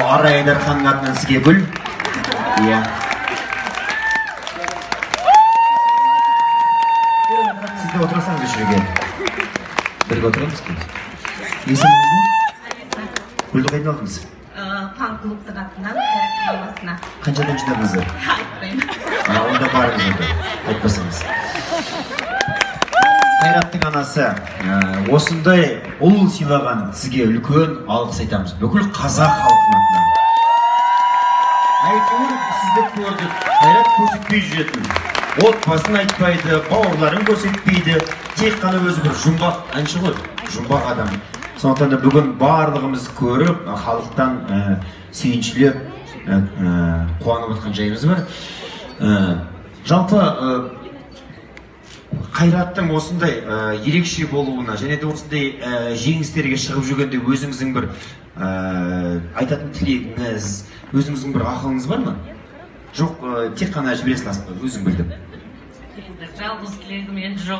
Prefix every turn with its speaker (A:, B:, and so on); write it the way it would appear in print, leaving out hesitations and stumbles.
A: Арай Айдарханның атынан сізге гүл. Иә. Сіз де отырасаңыз осы жерге. Бірге отырамыз кейін. Есіміңіз не? Гүлді қайдан алдыңыз?
B: Фан-клубтың атынан қайраттың алмасына.
A: Қаншадан жинадыңыздар?
B: Айтпаймын.
A: Онда барыңыз енді, айтпасаңыз. Қайраттың анасы осындай ұл сыйлаған сізге үлкен алғыс айтамыз. Бүкіл қазақ халқының атынан. Әйтеуір сізді көрдік, Қайрат көрсетпей жүретін. Отбасын айтпайды, бауырларын көрсетпейді. Тек қана өзі бір жұмбақ әнші ғой, жұмбақ адам. Сондықтан да бүгін барлығымыз көріп, халықтан сүйіншілеп, қуанып отқан жайымыз бар. Жалпы Қайраттың осындай ерекше болуына және де осындай жеңістерге шығып жүргенде өзіңіздің бір айтатын тілегіңіз, өзіңіздің бір ақылыңыз бар ма? Жоқ, тек қана жібере саласыз ба, өзің білдім.
B: Жалғыз тілегім енді жоқ.